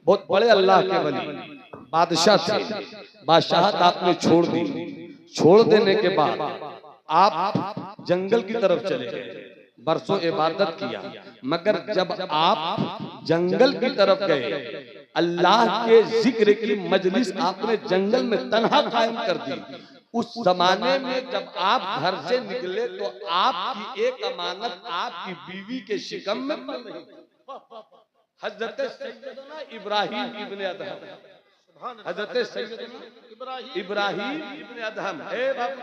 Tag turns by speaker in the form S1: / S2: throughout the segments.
S1: बहुत बड़े अल्लाह के वली बादशाह थे। बादशाहत आपने छोड़ दी। छोड़ देने के बाद आप जंगल की तरफ चले गए, बरसों इबादत किया, मगर जब आप जंगल की तरफ गए, अल्लाह के जिक्र की मजलिस आपने जंगल में तन्हा कायम कर दी। उस जमाने में जब आप घर से निकले तो आपकी एक अमानत आपकी बीवी के शिकम में पड़ रही थी। हजरत सैयदना इब्राहिम इब्ने अदहम, हजरत सैयदना इब्राहिम इब्ने अदहम। हे बाबू,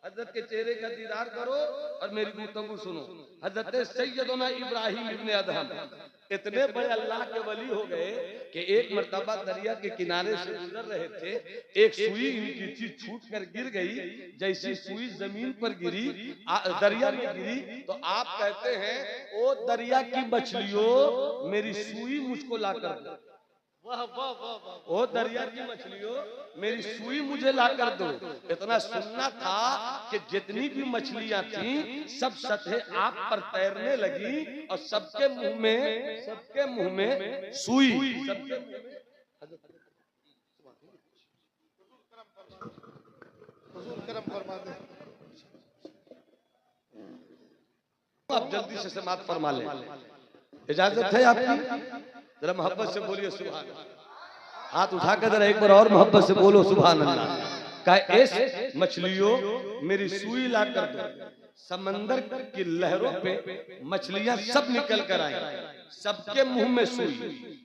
S1: हजरत के चेहरे का दीदार करो और मेरी गुफ्तगू सुनो। हजरत सैयदना इब्राहिम इब्ने अदहम इतने बड़े अल्लाह के वली हो गए कि एक मर्तबा दरिया के किनारे से गुजर रहे थे, एक सुई इनकी थी छूट कर गिर गई। जैसी सुई जमीन पर गिरी, दरिया में गिरी, तो आप कहते हैं ओ दरिया की मछलियों मेरी सुई मुझको ला कर दो। वाह वाह वाह, ओ दरिया की मछलियों मेरी सुई मुझे ला कर दो। इतना सुनना था कि जितनी भी मछलियां थी सब सतह आप पर तैरने लगी और सबके मुंह में सुई। सबके मुंह में आप जल्दी से समाप्त फरमा लें, इजाजत है आपकी? जरा मोहब्बत से बोलिए सुभान अल्लाह। हाथ उठाकर जरा एक बार और मोहब्बत से बोलो सुभान अल्लाह। का ऐस मछलियों मेरी सुई ला कर दो। समंदर की लहरों पे मछलियां सब निकल कर आई, सबके मुंह में सुई।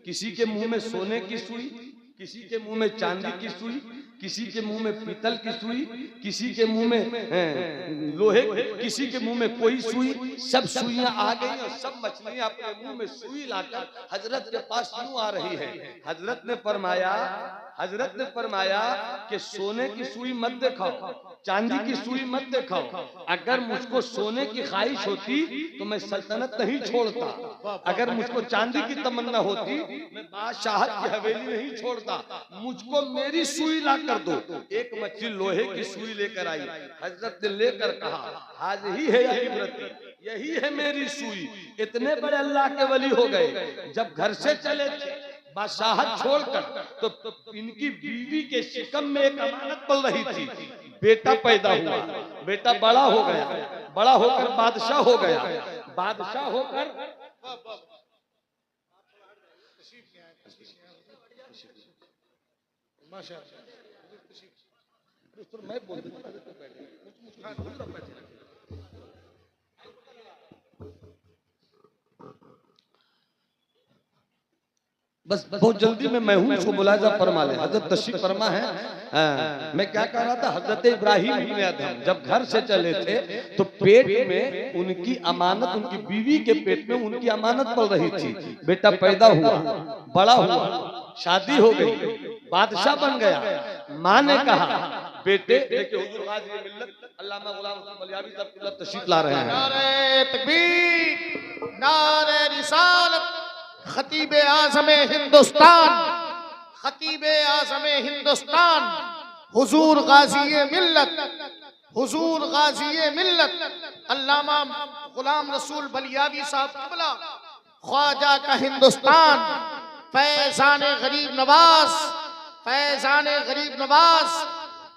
S1: किसी के मुंह में सोने की सुई, किसी के मुंह में चांदी की सुई, किसी के मुंह में पीतल की सुई, किसी के मुंह में लोहे, किसी के मुंह में कोई सुई। सब सुइयां आ गई और सब मछलियां अपने मुंह में सुई लाकर हजरत के पास यूं आ रही है। हजरत ने फरमाया कि सोने की सुई मत दिखाओ, चांदी की सुई मत दिखाओ। अगर मुझको सोने की ख्वाहिश होती तो मैं सल्तनत नहीं छोड़ता, अगर मुझको चांदी की तमन्ना होती मैं बादशाहत की हवेली नहीं छोड़ता। मुझको मेरी सुई ला कर दो। एक मछली लोहे की सुई लेकर आई। हजरत ने लेकर कहा हाज़िही है इब्रती, यही है मेरी सुई। इतने बड़े अल्लाह के वली हो गए। जब घर से चले थे बादशाहत छोड़कर, तो इनकी बीवी के शिकम में एक अमानत पल रही थी। बेटा पैदा हुआ, बेटा बड़ा हो गया, बड़ा होकर बादशाह हो गया, बादशाह होकर मैं बोल बस बहुत जल्दी में मैं हूँ, इसको मुलाजा फरमा ले। हजरत तशरीफ फरमा है। मैं क्या कह रहा था, हजरत इब्राहिम इब्ने अदहम जब घर से चले थे तो पेट में उनकी अमानत, उनकी बीवी के पेट में उनकी अमानत पल रही थी। बेटा पैदा हुआ, बड़ा हुआ, शादी हो गई, बादशाह बन गया। माँ ने कहा बेटे, देखिए हुजूर गाज़ी मिल्लत अल्लामा गुलाम रसूल बलियावी साहब तशरीफ ला रहे हैं।
S2: नारे तकबीर, नारे रिसालत, खतीब आज़म हिंदुस्तान, खतीब आज़म हिंदुस्तान, हुजूर गाज़ी मिल्लत, हुजूर गाज़ी मिल्लत अल्लामा गुलाम रसूल बलियावी साहब क़िबला, ख्वाजा का हिंदुस्तान, फैज़ान गरीब नवाज, फैज़ान गरीब नवाज,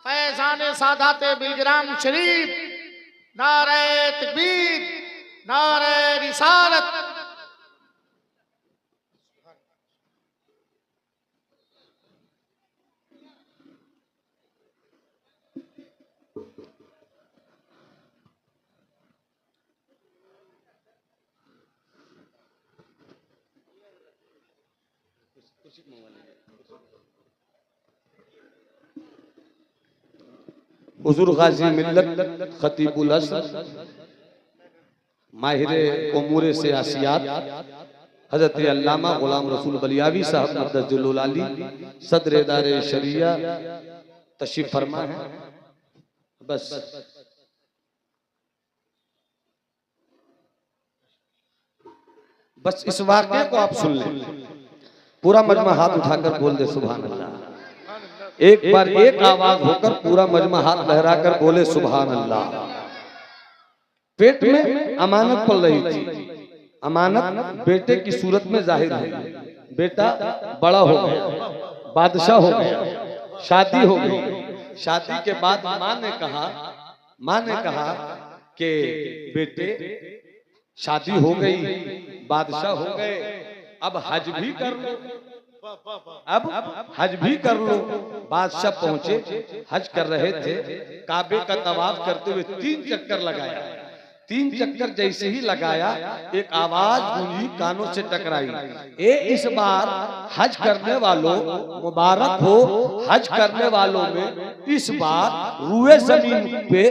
S2: फैज़ान सादात बिलग्राम शरीफ। नारे तकबीर, नारे रिसालत।
S1: हुजूर गाज़ी मिल्लत खतीबुल असर, माहिर उमूर सियासियात, हजरत अल्लामा गुलाम रसूल बलियावी साहब मक़दसुल आली सदर दारे शरिया तशरीफ फरमा है। बस इस वाक़े को आप सुन लें। पूरा मजमा हाथ उठाकर बोल दे सुभान अल्लाह। एक बार एक आवाज होकर पूरा मजमा हाथ लहराकर बोले सुभान अल्लाह। पेट में अमानत पल रही थी, अमानत बेटे की सूरत में जाहिर हुई। बेटा बड़ा हो गया, बादशाह हो गया, शादी हो गई। शादी के बाद माँ ने कहा कि बेटे शादी हो गई, बादशाह हो गए, अब हज भी कर लो, अब हज भी कर लो। बादशाह पहुंचे, हज कर रहे थे, काबे का तवाफ करते हुए 3 चक्कर लगाया। 3 चक्कर जैसे ही लगाया एक आवाज गूंजी, कानों से टकराई, इस बार हज करने वालों मुबारक हो, हज करने वालों में इस बार रुए जमीन पे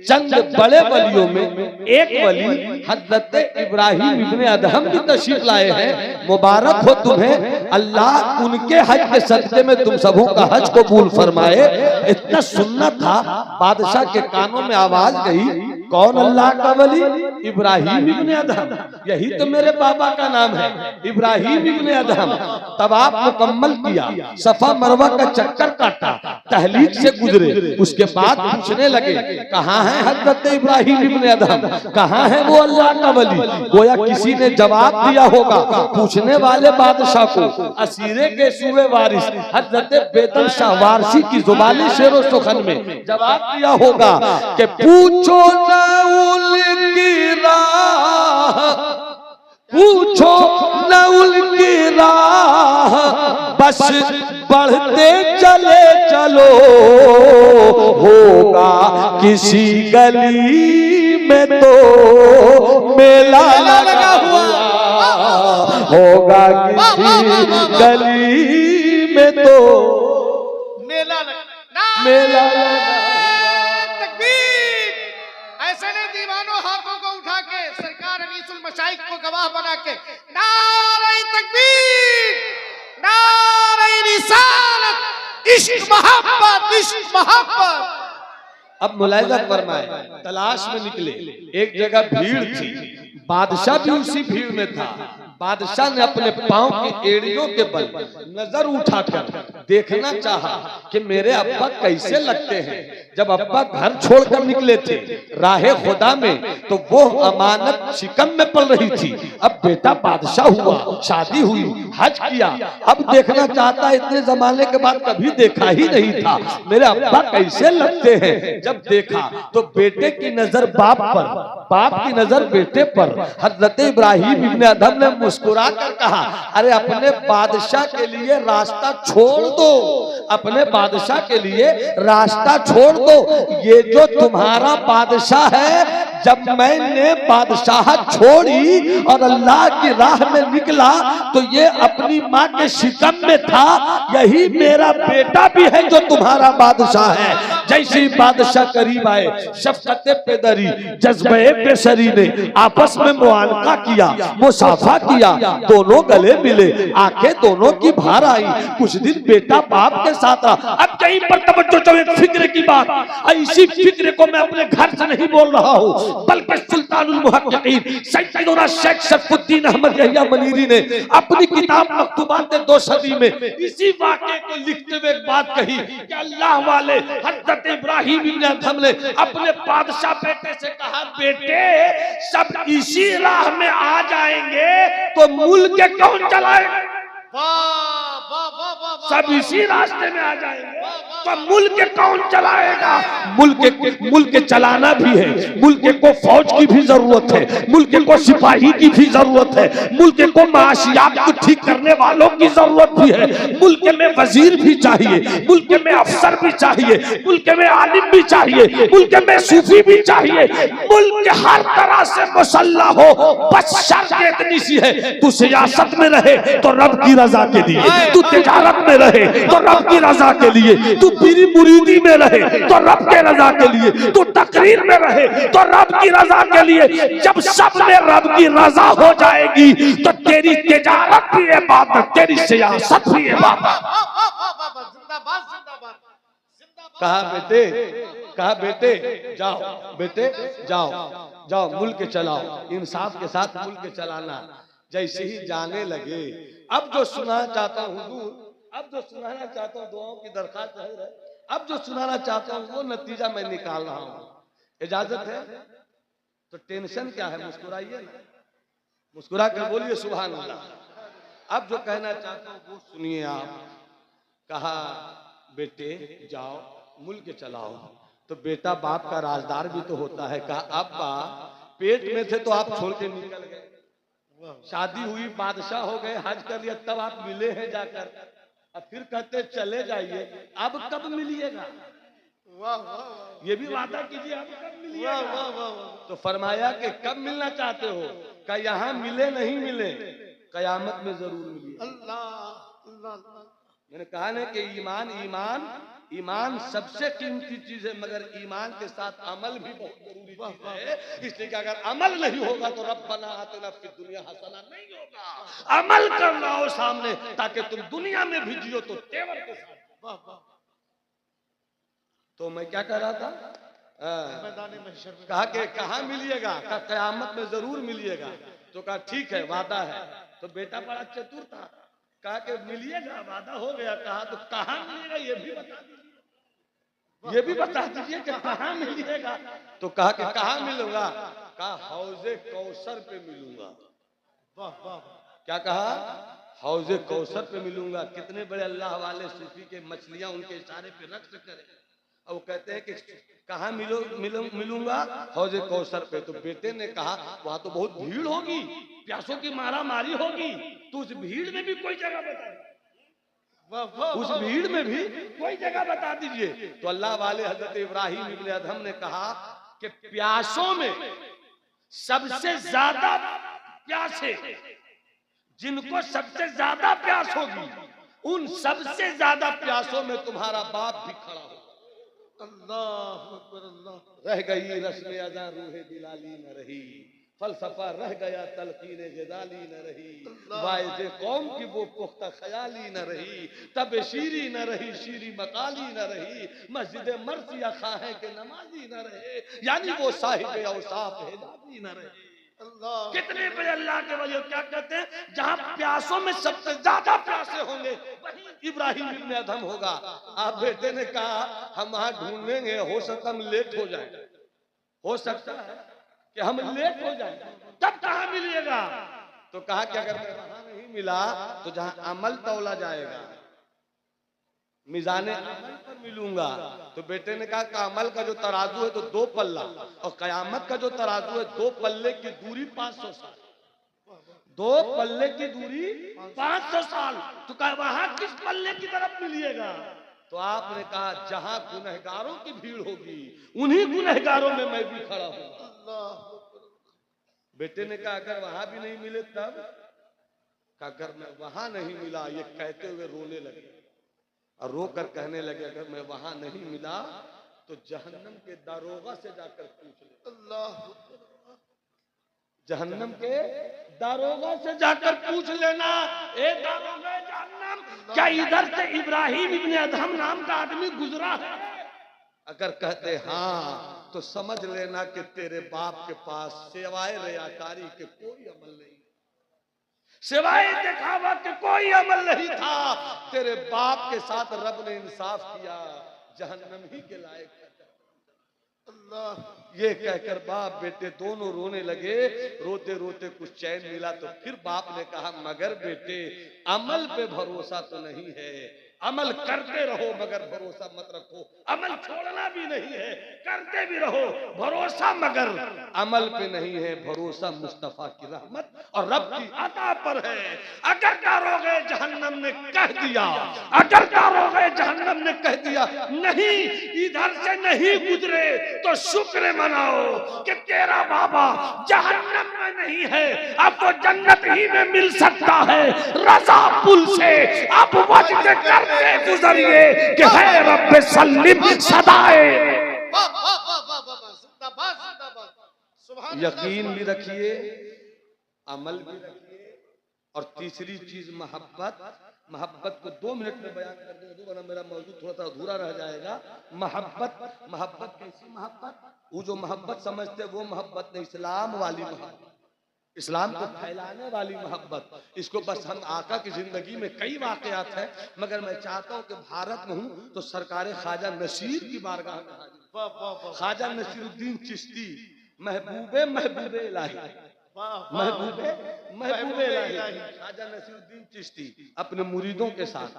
S1: चंद बड़े वलियों में एक वली हजरत इब्राहिम इब्ने अदहम भी तशरीफ लाए हैं, मुबारक हो तुम्हें, अल्लाह उनके हज के सदक़े में तुम सबों का हज कबूल फरमाए। इतना सुनना था, बादशाह के कानों में आवाज गई, कौन अल्लाह का वली? इब्राहिम इब्ने अदहम, यही तो मेरे बाबा का नाम है, इब्राहिम इब्ने अदहम। तवाफ मुकम्मल किया, सफा मरवा का चक्कर काटा, तहलील से गुजरे, उसके बाद पूछने लगे कहाँ है हजरत इब्राहिम इब्ने अदहम, कहाँ है वो अल्लाह का वली? गोया किसी ने जवाब दिया होगा पूछने वाले बादशाह को, असीरे के सूबे वारिस हजरत बेदम शाह वारसी की जुबानी शेरो सुखन में जवाब दिया होगा कि पूछो न उनकी राह, पूछो न उनकी राह, बस बढ़ते चले चलो, होगा किसी गली में तो मेला लगा हुआ, होगा किसी गली में तो
S2: मेला
S1: मेला
S2: तकबीर। ऐसे ने दीवानों हाथों को उठा के सरकार अनीसुल मशाइख को गवाह बना के नारे तकबीर, नारे रिसालत, इश्क मोहब्बत, इश्क मोहब्बत।
S1: अब मुलाहिजा फरमाए, तलाश में निकले, एक जगह भीड़ थी, बादशाह भी उसी भीड़ में था। बादशाह ने अपने पांव की एड़ियों के बल नजर उठाकर देखना चाहा कि मेरे अब्बा कैसे लगते हैं। जब अब्बा घर छोड़कर निकले थे राहे खुदा में, तो वो अमानत शिकम में पल रही थी। अब बेटा बादशाह हुआ, शादी हुई, हज किया, अब देखना चाहता है, इतने जमाने के बाद कभी देखा ही नहीं था, मेरे अब्बा कैसे लगते हैं। जब देखा तो बेटे की नजर बाप पर, बाप की नजर बेटे पर। हजरत इब्राहिम इब्ने अदहम ने मुस्कुरा कर कहा, अरे अपने बादशाह के लिए रास्ता छोड़ दो, अपने बादशाह के लिए रास्ता छोड़ दो। ये जो तुम्हारा बादशाह है, जब मैंने बादशाह छोड़ी और अल्लाह की राह में निकला तो ये अपनी माँ के शिकम में था। यही मेरा बेटा भी है जो तुम्हारा बादशाह है। जैसे ही बादशाह करीब आए, शफकत पेदरी जज्बे पेशरी ने आपस में मुआनका किया, मुसाफा किया, दोनों गले मिले, आंखें दोनों की बाहर आई। कुछ दिन बेटा बाप के साथ रहा। अब कहीं पर तवज्जो जो एक फिक्र की बात, इसी फिक्र को मैं अपने घर से नहीं बोल रहा हूँ, बल्कि सुल्तानुल मुहक्किकीन सैयदना शेख शरफुद्दीन अहमद यहिया मनीरी ने अपनी किताब मकतूबात 2 सदी में इसी वाक़े को लिखते हुए एक बात कही कि अल्लाह वाले हजरत इब्राहिम इब्ने अदहम ने अपने बादशाह बेटे से कहा, बेटे सब इसी राह में आ जाएंगे तो मुल्क कौन चलाएगा? सब इसी रास्ते में आ जाएंगे तो मुल्क कौन चलाएगा? मुल्क चलाना भी है, मुल्क को फौज की भी जरूरत है, मुल्क को सिपाही की भी जरूरत है, मुल्क को माशियात को ठीक करने वालों की जरूरत भी है, मुल्क में वजीर भी चाहिए, मुल्क में अफसर भी चाहिए, मुल्क में आलिम भी चाहिए, मुल्क में सूफी भी चाहिए, मुल्क हर तरह से मुसल्लह हो। बस शर्त इतनी सी है, तू सियासत में रहे तो रब की रजा के लिए, तू तिजारत में रहे तो रब की रजा के लिए, तू पीरी मुरीदी में रहे तो रब के रजा के लिए, तू तकरीर में रहे तो रब की रजा के लिए। जब सब में रब की रजा हो जाएगी तो तेरी तिजारत भी इबादत, तेरी सियासत भी इबादत। कहा बेटे, कहा बेटे जाओ, बेटे जाओ, जाओ मुल्क चलाओ, इंसाफ के साथ मुल्क चलाना। जैसे ही जाने लगे, अब जो सुनाना चाहता हूँ हुजूर, अब जो सुनाना चाहता हूँ, दुआओं की दरखास्त है, अब जो सुनाना चाहता हूँ वो नतीजा मैं निकाल रहा हूँ। इजाजत है तो टेंशन क्या है, मुस्कुराइए, मुस्कुरा कर बोलिए सुभान अल्लाह। अब जो कहना चाहता हूँ वो सुनिए आप। कहा बेटे जाओ मुल्क चलाओ, तो बेटा बाप का राजदार भी तो होता है। कहा अब्बा पेट में थे तो आप छोड़ के निकल गए, शादी हुई बादशाह हो गए, हज कर लिया, तब आप मिले हैं जाकर, अब फिर कहते चले जाइए, अब कब मिलिएगा?
S2: वाह वाह
S1: ये भी वादा कीजिए अब कब
S2: वाह
S1: मिलिएगा?
S2: वाह वाह।
S1: तो फरमाया कि कब मिलना चाहते हो? क्या यहाँ मिले नहीं मिले, कयामत में जरूर मिलिए।
S2: अल्लाह अल्लाह।
S1: मैंने कहा ना कि ईमान ईमान ईमान सबसे कीमती चीज है, मगर ईमान के साथ अमल भी बहुत जरूरी चीज है। इसलिए कि अगर अमल नहीं होगा तो रब्बना आतिना फिद दुनिया हसना नहीं होगा। अमल कर लाओ सामने, ताकि तुम दुनिया में भी जियो तो तेवर के साथ।
S2: वाह वाह।
S1: तो मैं क्या कह रहा था?
S2: मैदान महशर में
S1: कहा कि कहाँ मिलिएगा? कहा कयामत में जरूर मिलिएगा। तो कहा ठीक है वादा है। तो बेटा बड़ा चतुर था, कहा कि मिलिएगा, वादा हो गया। कहा तो कहाँ मिलेगा ये भी बता दीजिए, ये भी बता दीजिए कि कहाँ मिलिएगा। तो कहा कि कहाँ मिलूंगा? कहा हौजे कौसर पे मिलूंगा।
S2: वाह वाह।
S1: क्या कहा? हौजे कौसर पे मिलूंगा। कितने बड़े अल्लाह वाले सूफी के मछलियां उनके इशारे पे रक्त करें, और वो कहते हैं कि कहाँ मिलूंगा? हौजे कौसर पे। तो बेटे ने कहा वहां तो बहुत भीड़ होगी, प्यासों की मारा मारी होगी, तो उस भीड़ में भी कोई जगह बता,
S2: वाह वाह।
S1: उस भीड़ में भी कोई जगह बता दीजिए। तो अल्लाह वाले हजरत इब्राहिम इब्ने अदहम ने कहा कि प्यासों में सबसे ज्यादा प्यासे, जिनको सबसे ज्यादा प्यास होगी, उन सबसे ज्यादा प्यासों में तुम्हारा बाप भी खड़ा हो।
S2: अल्लाह अकबर अल्लाह।
S1: रह गई रस्म अज़ा रूहे दिलाली न रही, फलसफा रह गया तलकीने जदाली न रही, वाइज़े कौम की वो पुख्ता ख्याली न रही, तब शीरी न रही शीरी मकाली न रही, मस्जिद मर्सिया खाहे के नमाजी न रहे, यानी वो साहिब औसाफ हिदायती न रहे।
S2: अल्लाह।
S1: कितने बड़े अल्लाह के वली क्या कहते हैं? जहां प्यासों में सबसे ज्यादा प्यासे होंगे वहीं इब्राहिम इब्ने अदहम होगा। आप बेटे ने कहा हम वहां ढूंढेंगे, हो सकता हम लेट हो जाए, हो सकता है कि हम लेट हो जाए, तब कहाँ मिलिएगा? तो कहा कि अगर मैं वहां नहीं मिला तो जहां अमल तौला जाएगा, मिजाने अमल पर मिलूंगा। तो बेटे ने कहा कि अमल का जो तराजू है तो 2 पल्ला, और कयामत का जो तराजू है 2 पल्ले की दूरी 500 साल, 2 पल्ले की दूरी 500 साल। तो कहा वहां किस पल्ले की तरफ मिलिएगा? तो आपने कहा जहां गुनहगारों की भीड़ होगी उन्हीं गुनहगारों में मैं भी खड़ा हूं। बेटे ने कहा अगर वहां भी नहीं मिले तब? अगर मैं वहां नहीं मिला, ये कहते हुए रोने लगे और रोकर कहने लगे अगर मैं वहां नहीं मिला तो जहन्नम के दारोगा से जाकर पूछ ले।
S2: अल्लाह।
S1: जहन्नम के दारोगा से जाकर पूछ लेना, ए दारोगा जहन्नम, क्या इधर से इब्राहिम इब्ने अदहम नाम का आदमी गुजरा है? अगर कहते हाँ तो समझ लेना कि तेरे बाप के पास सिवाय रियाकारी के कोई अमल नहीं, सिवाय दिखावा के कोई अमल नहीं था। तेरे बाप के साथ रब ने इंसाफ किया, जहन्नम ही के लायक है। अल्लाह। ये कहकर बाप बेटे दोनों रोने लगे। रोते रोते कुछ चैन मिला तो फिर बाप ने कहा मगर बेटे अमल पे भरोसा तो नहीं है, अमल करते रहो मगर भरोसा मत रखो। अमल छोड़ना भी नहीं है, करते भी रहो, भरोसा मगर अमल पे नहीं है। भरोसा मुस्तफा की रहमत और रब की अता पर है। अगर दारोगे जहन्नम ने कह दिया, अगर दारोगे जहन्नम ने कह दिया नहीं इधर से नहीं गुजरे, तो शुक्र मनाओ कि तेरा बाबा जहन्नम में नहीं है, अब तो जन्नत ही में मिल सकता है। रजा पुल से अब वजद करके गुजरिए कि है रब्बे सल्लिम सदाए। यकीन भी रखिए, अमल भी रखिए, और तीसरी चीज मोहब्बत। मोहब्बत को 2 मिनट में बयान कर दूंगा वरना मेरा मौजूद थोड़ा सा अधूरा रह जाएगा। मोहब्बत, मोहब्बत कैसी मोहब्बत? वो जो मोहब्बत समझते वो मोहब्बत नहीं, इस्लाम वाली मोहब्बत, इस्लाम को फैलाने वाली मोहब्बत। इसको बस हम आका की जिंदगी में कई वाकयात हैं, मगर मैं चाहता हूँ कि भारत में हूँ तो सरकार ख्वाजा नसीर की बारगाह में हाजिर, ख्वाजा नसीरुद्दीन चिश्ती महबूबे महबूबे इलाही, महबूबे महबूबे इलाही ख्वाजा नसीरुद्दीन चिश्ती अपने मुरीदों के साथ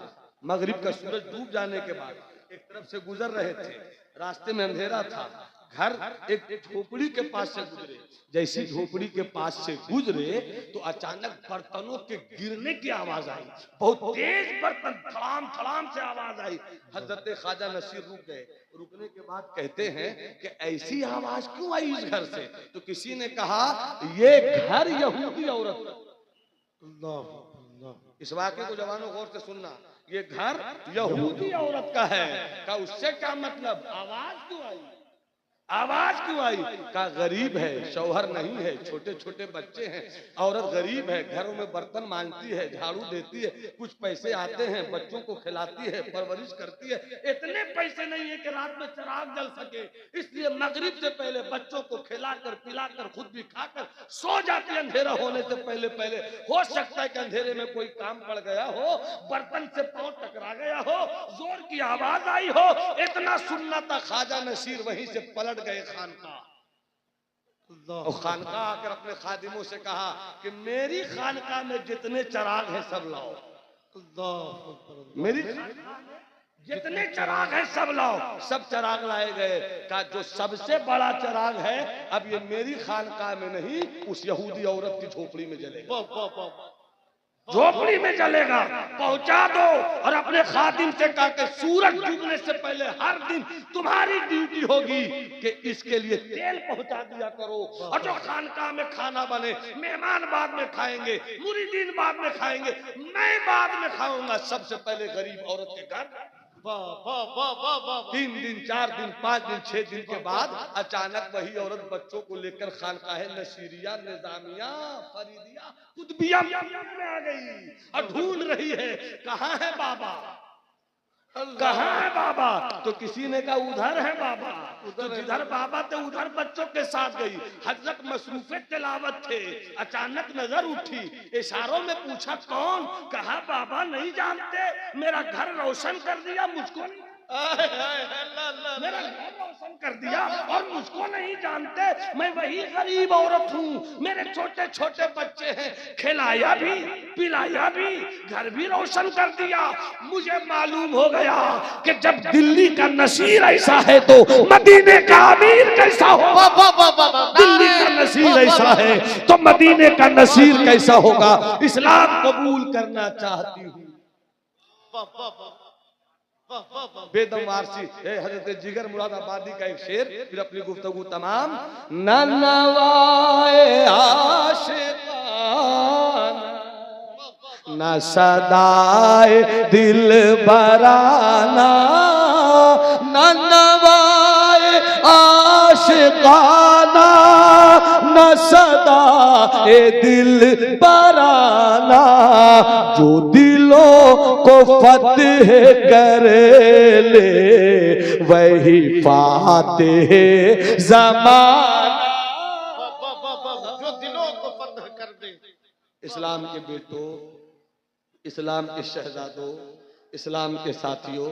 S1: मगरिब का सूरज डूब जाने के बाद एक तरफ से गुजर रहे थे। रास्ते में अंधेरा था। घर एक झोपड़ी के पास से गुजरे। जैसी झोपड़ी के पास से गुजरे तो अचानक बर्तनों के गिरने की आवाज आई। बहुत तेज बर्तन थड़ाम थड़ाम से आवाज आई। हजरत ख्वाजा नसीर रुक गए। रुकने के बाद कहते हैं कि ऐसी आवाज क्यों आई इस घर से? तो किसी ने कहा ये घर यहूदी औरत का। इस वाक्य को जवानों गौर से सुनना। ये घर यहूदी औरत का है। का उससे क्या मतलब? आवाज क्यों आई? आवाज क्यों आई? का गरीब है, शौहर नहीं है, छोटे छोटे बच्चे हैं, औरत गरीब है, घरों में बर्तन मांजती है, झाड़ू देती है, कुछ पैसे आते हैं, बच्चों को खिलाती है, परवरिश करती है। इतने पैसे नहीं है कि रात में चिराग जल सके, इसलिए मगरिब से पहले बच्चों को खिलाकर पिलाकर खुद भी खाकर सो जाती है अंधेरा होने से पहले पहले। हो सकता है कि अंधेरे में कोई काम पड़ गया हो, बर्तन से पांव टकरा गया हो, जोर की आवाज आई हो। इतना सुनना था। ख्वाजा नसीर वहीं से पलट गए खानका। और खानका आकर अपने खादिमों से कहा कि मेरी खानका में जितने चिराग हैं सब लाओ। मेरी जितने चिराग हैं सब लाओ। सब चिराग लाए गए। का जो सबसे बड़ा चिराग है अब ये मेरी खानका में नहीं, उस यहूदी औरत की झोपड़ी में जलेगा। झोपड़ी में जलेगा। पहुंचा दो। और अपने खादिम से कहा कि सूरज डूबने से पहले हर दिन तुम्हारी ड्यूटी होगी कि इसके लिए तेल पहुंचा दिया करो। और जो खानका में खाना बने, मेहमान बाद में खाएंगे, मुरीदीन बाद में खाएंगे, मैं बाद में खाऊंगा। सबसे पहले गरीब औरत के घर 3 दिन 4 दिन 5 दिन 6 दिन के बाद अचानक वही औरत बच्चों को लेकर खानकाहे नसीरिया, निजामिया, फरीदिया, कुतुबिया में आ गई और ढूंढ रही है कहाँ है बाबा, कहाँ है बाबा। तो किसी ने कहा उधर है बाबा। तो जिधर बाबा थे उधर बच्चों के साथ गई। हजरत मसरूफे तिलावत थे। अचानक नजर उठी, इशारों में पूछा कौन? कहा बाबा नहीं जानते, मेरा घर रोशन कर दिया, मुझको मेरा घर रोशन कर दिया और मुझको नहीं जानते। मैं वही गरीब औरत हूँ, मेरे छोटे छोटे बच्चे हैं, खिलाया भी पिलाया भी, घर भी रोशन कर दिया। मुझे मालूम हो गया कि जब दिल्ली का नसीर ऐसा है तो मदीने का अमीर कैसा होगा। दिल्ली का नसीर ऐसा है तो मदीने का नसीर कैसा होगा। इस्लाम कबूल करना चाहती हूँ। बेदम वारसी हजरत जिगर मुरादाबादी का एक शेर, फिर अपनी गुफ्तगू तमाम। नवाए आशिकान न सदाए दिल बराना, नवाए आशिकाना न सदाए दिल बराना, जो दिलों को फतेह कर ले वही फातेह ज़माना।
S2: जो दिलों को फतह कर दे।
S1: इस्लाम के बेटों, इस्लाम के शहजादों, इस्लाम के साथियों,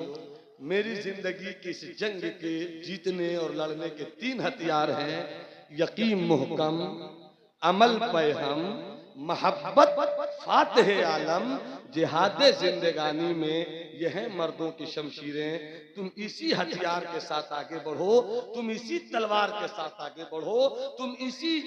S1: मेरी जिंदगी की इस जंग के जीतने और लड़ने के 3 हथियार हैं। यकीन मुहकम, अमल पैहम, मोहब्बत फातिह आलम, जिहाद जिंदगानी में यह है मर्दों की शमशीरें। तुम इसी हथियार के साथ आगे बढ़ो, तुम इसी तलवार के साथ आगे बढ़ो, तुम इसी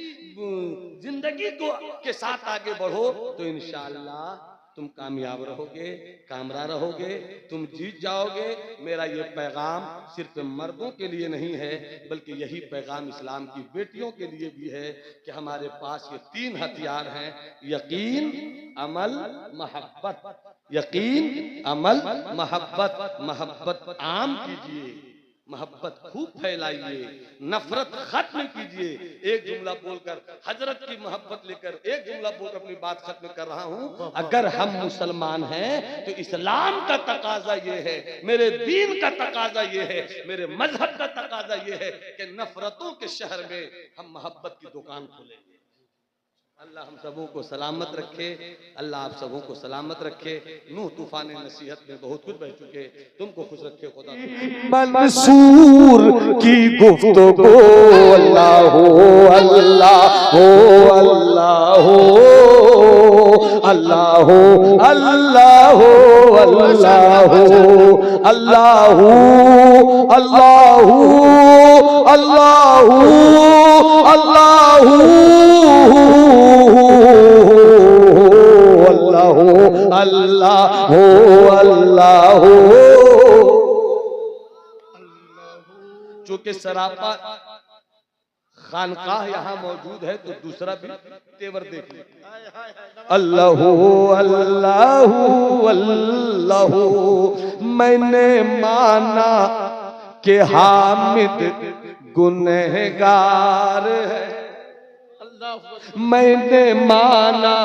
S1: जिंदगी को के साथ आगे बढ़ो तो इंशाअल्लाह तुम कामयाब रहोगे, कामरा रहोगे, तुम जीत जाओगे। मेरा ये पैगाम सिर्फ मर्दों के लिए नहीं है, बल्कि यही पैगाम इस्लाम की बेटियों के लिए भी है कि हमारे पास ये 3 हथियार हैं। यकीन, अमल, मोहब्बत। यकीन, अमल, मोहब्बत। मोहब्बत आम कीजिए, मोहब्बत खूब फैलाइए, नफरत खत्म कीजिए। एक जुमला बोलकर, हजरत की मोहब्बत लेकर एक जुमला बोलकर अपनी बात खत्म कर रहा हूँ। अगर हम मुसलमान हैं तो इस्लाम का तकाजा ये है, मेरे दीन का तकाजा ये है, मेरे मजहब का तकाजा ये है कि नफरतों के शहर में हम मोहब्बत की दुकान खोलेंगे। अल्लाह हम सबों को सलामत रखे, अल्लाह आप सबों को सलामत रखे। नूह तूफान नसीहत में बहुत कुछ बह चुके, तुमको खुश रखे खुदा।
S3: मंसूर की गुफ्तगू अल्लाह हो अल्लाह हो अल्लाह हो अल्लाह हो अल्लाह हो अल्लाह हो अल्लाह हो अल्लाह हो अल्लाह हो अल्लाह हो अल्लाह हो अल्लाह हो।
S1: चूंकि सरापा खानकाह यहाँ मौजूद है तो दूसरा भी तेवर देख लीजिए।
S3: अल्लाह अल्लाह अल्लाह मैंने माना कि हामिद गुनहगार है, मैंने माना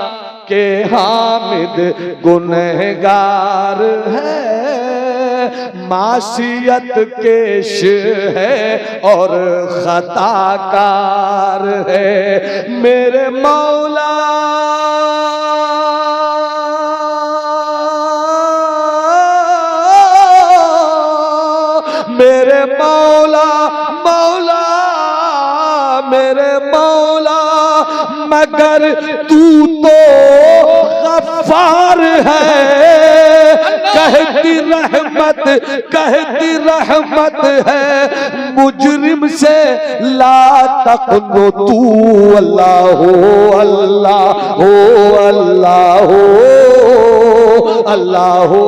S3: कि हामिद गुनहगार है, मासियत केश है और खताकार है मेरे मौला। मेरे मौला मौला मेरे मौला मगर तू तो गफ्फार है, कहती रहमत है मुजरिम से ला तक़नो तू। अल्लाह हो अल्लाह हो अल्लाह हो अल्लाह हो।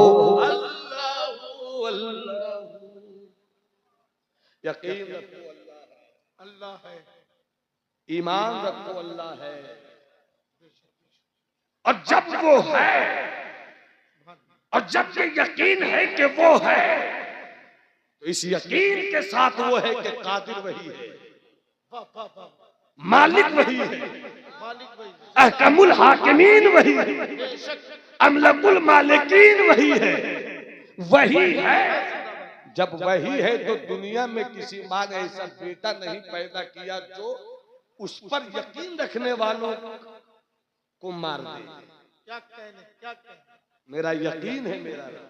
S1: यकीन रखो अल्लाह है, ईमान रखो अल्लाह है,
S4: और जब वो है और जब ये यकीन है कि वो है
S1: तो इस यकीन के साथ वो है कि कादिर वही है,
S4: मालिक वही है, अहकमुल हाकिमीन वही है, अमलकुल मालिकीन वही है, वही है।
S1: जब वही है तो दुनिया में किसी माँ ने ऐसा बेटा नहीं पैदा किया जो उस पर यकीन रखने वालों को मार दे।
S2: क्या कहने
S1: मेरा यकीन है मेरा रब,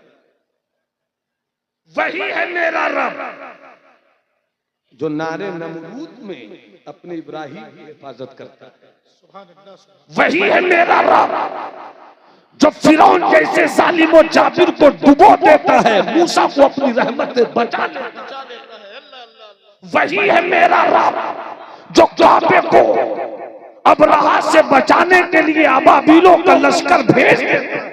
S4: वही है मेरा रब
S1: जो नारे नमरूद में अपने इब्राहिम की हिफाजत करता है।
S4: वही है मेरा रब जो फिरौन जैसे जालिम और जाबिर को डुबो देता है, मूसा को अपनी रहमत से बचा लेता है। वही है मेरा रब जो काबे को अबरहा से बचाने के लिए अबाबीलों का लश्कर भेज देता है।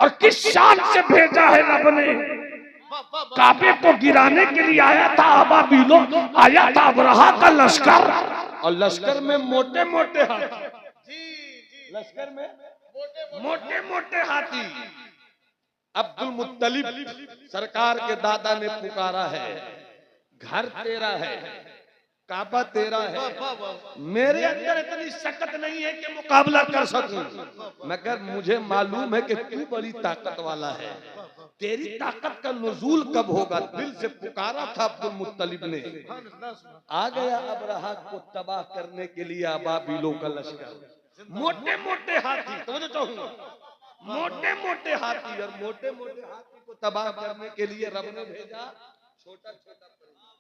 S4: और किस शान से भेजा है रब ने, काबे को गिराने के लिए आया था अबाबीलों, आया था अबरहा का लश्कर,
S1: और लश्कर में मोटे मोटे हाथी, लश्कर में
S4: मोटे मोटे हाथी।
S1: अब्दुल मुत्तलिब सरकार के दादा ने पुकारा है, घर तेरा है, काबा तेरा है, मेरे अंदर इतनी सकत नहीं है कि मुकाबला कर सकूं, मगर मुझे मालूम है कि तू बड़ी ताकत वाला है, तेरी ताकत का नुज़ूल कब होगा। दिल से पुकारा था अब्दुल मुत्तलिब ने, आ गया अबरहा को तबाह करने के लिए अबाबीलों का लश्कर, मोटे मोटे हाथी। तो मुझे चाहूंगा मोटे मोटे हाथी, और मोटे मोटे हाथी को तबाह करने के लिए रब ने भेजा छोटा छोटा परिंदा,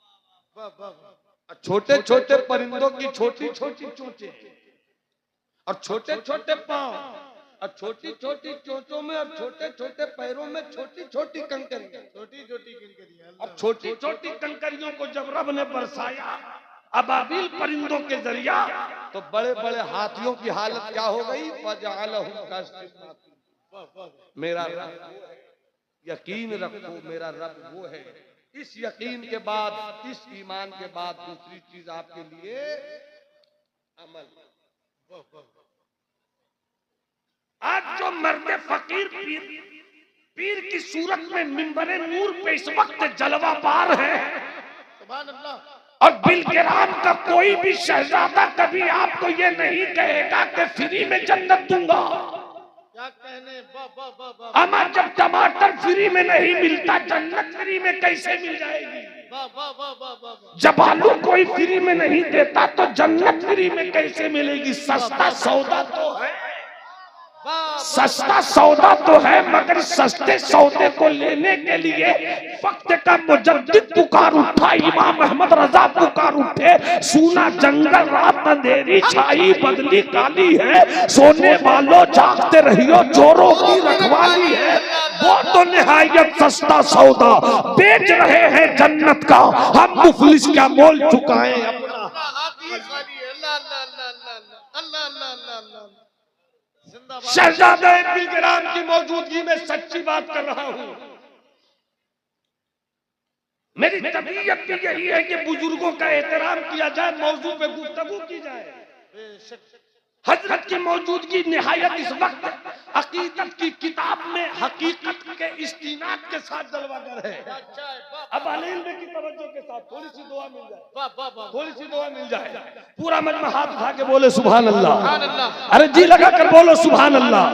S1: छोटे छोटे परिंदों की छोटी छोटी चोंचें और छोटे छोटे पांव, और छोटी छोटी चोंचों में और छोटे छोटे पैरों में छोटी छोटी कंकरियां,
S4: और छोटी छोटी कंकरियों को जब रब ने बरसाया अबाबिल परिंदों के जरिया,
S1: तो बड़े बड़े हाथियों की हालत क्या हो गई। फजअलहुम कसफिन, मेरा रब, यकीन रखो मेरा रब वो है। इस यकीन के बाद, इस ईमान के बाद दूसरी चीज आपके लिए अमल।
S4: आज जो मर्द फकीर पीर की सूरत में मिंबरे नूर पे इस वक्त जलवा पार है, और बिलकिराम का कोई भी शहजादा कभी आपको ये नहीं कहेगा कि फ्री में जन्नत दूंगा।
S2: क्या कहने
S4: अमर जब टमाटर फ्री में नहीं मिलता, जन्नत फ्री में कैसे मिल जाएगी।
S2: वाह वाह वाह वाह वाह।
S4: जब आलू कोई फ्री में नहीं देता तो जन्नत फ्री में कैसे मिलेगी? सस्ता सौदा तो है, सस्ता सौदा तो है, मगर सस्ते सौदे को लेने के लिए वक्त का मुजद्दिद पुकार उठा, इमाम अहमद रजा पुकार उठे। सूना जंगल रात अंधेरी छाई बदली काली है, सोने वालों जागते रहियो चोरों की रखवाली है। वो तो निहायत सस्ता सौदा बेच रहे हैं जन्नत का, हम मुफलिस क्या मोल चुकाएं अपना।
S1: शहजादा बिलग्राम की मौजूदगी में सच्ची बात कर रहा हूं।
S4: मेरी तबीयत भी यही है कि बुजुर्गों का एहतराम किया जाए, मौजू पे गुफ्तगू की जाए। हजरत की मौजूदगी निहायत इस वक्त अकीदत की किताब में हकीकत के इस्तीनाद के साथ जलवागर है। अब अलीम की तवज्जो के साथ थोड़ी सी दुआ मिल जाए, थोड़ी सी दुआ मिल जाए। पूरा मजमा हाथ उठा के बोले सुभान अल्लाह। अरे जी लगा कर बोलो सुभान अल्लाह।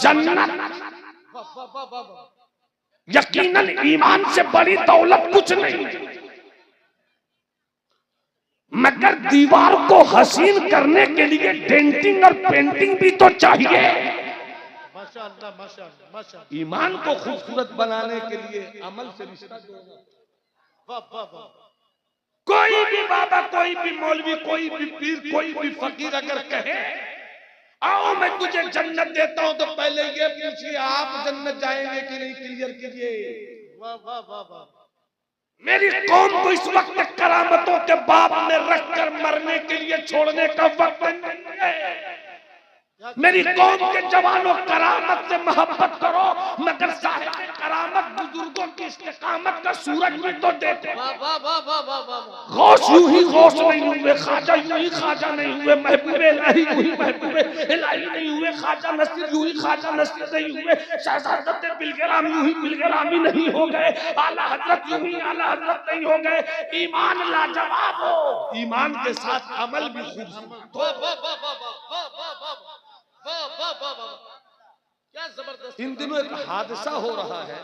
S4: जन्नत यकीनन ईमान से बड़ी दौलत कुछ नहीं, मगर दीवार को हसीन करने के लिए डेंटिंग और पेंटिंग भी तो चाहिए।
S2: माशाअल्लाह माशाअल्लाह माशाअल्लाह।
S1: ईमान को खूबसूरत बनाने के लिए अमल से रिश्ता जोड़ना।
S2: वाह वाह वाह।
S4: कोई भी बाबा, कोई भी मौलवी, कोई भी पीर, कोई भी फकीर अगर कहे आओ मैं तुझे जन्नत देता हूं, तो पहले ये पूछिए आप जन्नत जाएंगे कि नहीं, क्लियर कीजिए।
S2: वाह वाह वाह वाह।
S4: मेरी कौम को इस वक्त करामतों के बाप में रखकर मरने के लिए छोड़ने का वक्त नहीं है। मेरी कौम के जवानों करामत से मोहब्बत करो, मगर साहिब करामत बुजुर्गों की इस्तिकामत का सूरज भी तो देखो।
S2: वाह वाह वाह वाह वाह वाह।
S4: गौस यूं ही गौस नहीं हुए, खाजा यूं ही खाजा नहीं हुए, महबूबे इलाही यूं ही महबूबे इलाही नहीं हुए, खाजा नसीर यूं ही खाजा नसीर नहीं हुए, शहजादे बिलग्राम यूं ही बिलग्रामी नहीं हो गए, आला हजरत यूं ही आला हजरत नहीं हो गए। ईमान लाजवाब हो, ईमान के साथ अमल भी खूबसूरत।
S2: वाह वाह वाह वाह वाह वाह वाह वाह वाह वाह वाह। क्या जबरदस्त।
S1: इन दिनों एक हादसा हो रहा है,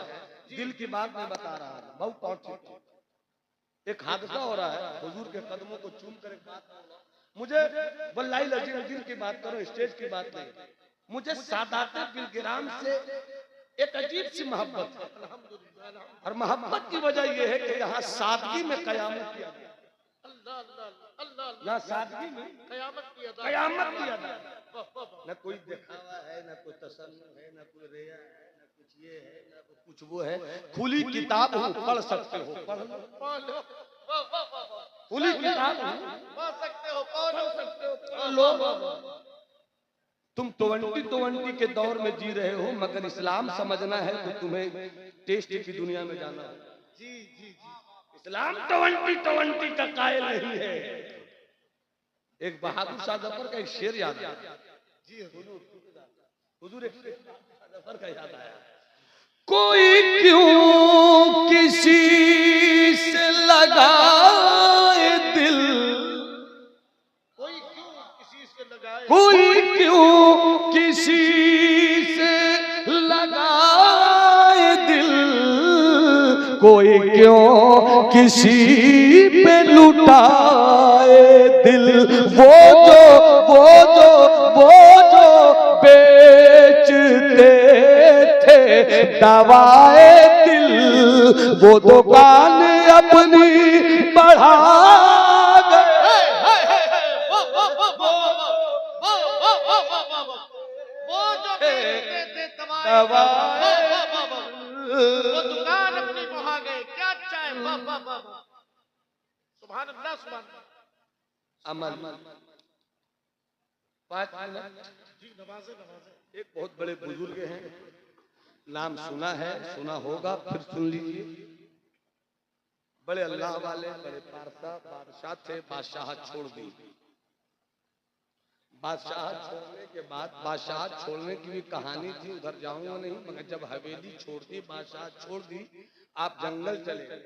S1: दिल की बात मैं बता रहा हूं, बहुत कौन एक हादसा हो रहा है। हुजूर के कदमों को चूम कर एक बात मुझे वल्लाही लजीम दिल की बात करो, स्टेज की बात नहीं। मुझे सादाते बिलग्राम से एक अजीब सी मोहब्बत है, और मोहब्बत की वजह यह है कि यहाँ सादगी में कयामत किया गया।
S2: अल्लाह अल्लाह अल्लाह।
S1: यहाँ सादगी में
S2: कयामत की अदा।
S1: कयामत किया गया।
S2: वाह वाह वाह।
S1: न कोई दिखावा है, न कोई तसल्लुम है, न कोई रिया है, न कुछ ये है, न कुछ वो है। खुली किताब हूँ, पढ़ सकते हो, पढ़ लो।
S2: वाह वाह वाह वाह।
S1: खुली किताब हूँ,
S2: पढ़ सकते हो, पढ़ सकते हो,
S1: पढ़ लो। तुम 2020 के दौर में जी रहे हो, मगर इस्लाम समझना है तो तुम्हें टेस्ट की दुनिया में जाना है।
S2: जी जी जी।
S1: इस्लाम 2020 का कायल नहीं है। एक बहादुर शाह जफर का एक शेर याद आया।
S2: जी
S1: हुजूर एक शेर जफर का याद आया।
S3: कोई क्यों किसी से लगाए दिल,
S2: कोई क्यों किसी से लगाए,
S3: कोई क्यों किसी से लगाए दिल, कोई क्यों किसी पे लुटाए दिल। वो जो बेचते थे दवाए दिल, वो दुकान अपनी बढ़ा गए।
S2: वो जो बेचते थे दवाएं, वो दुकान अपनी वहां गए। क्या चाहे। वाह वाह वाह वाह। सुभान अल्लाह सुभान अल्लाह।
S1: अमल 5 मिनट।
S2: जी नवाजे नवाजे।
S1: एक बहुत बड़े बुजुर्ग हैं, नाम सुना है, सुना होगा, फिर सुन लीजिए। बड़े अल्लाह वाले, बड़े पारसा बादशाह थे। बादशाह छोड़ दी। बादशाह छोड़ने के बाद, बादशाह छोड़ने की भी कहानी थी, उधर जाऊंगा नहीं, मगर जब हवेली छोड़ दी, बादशाह छोड़ दी, आप जंगल चले गए।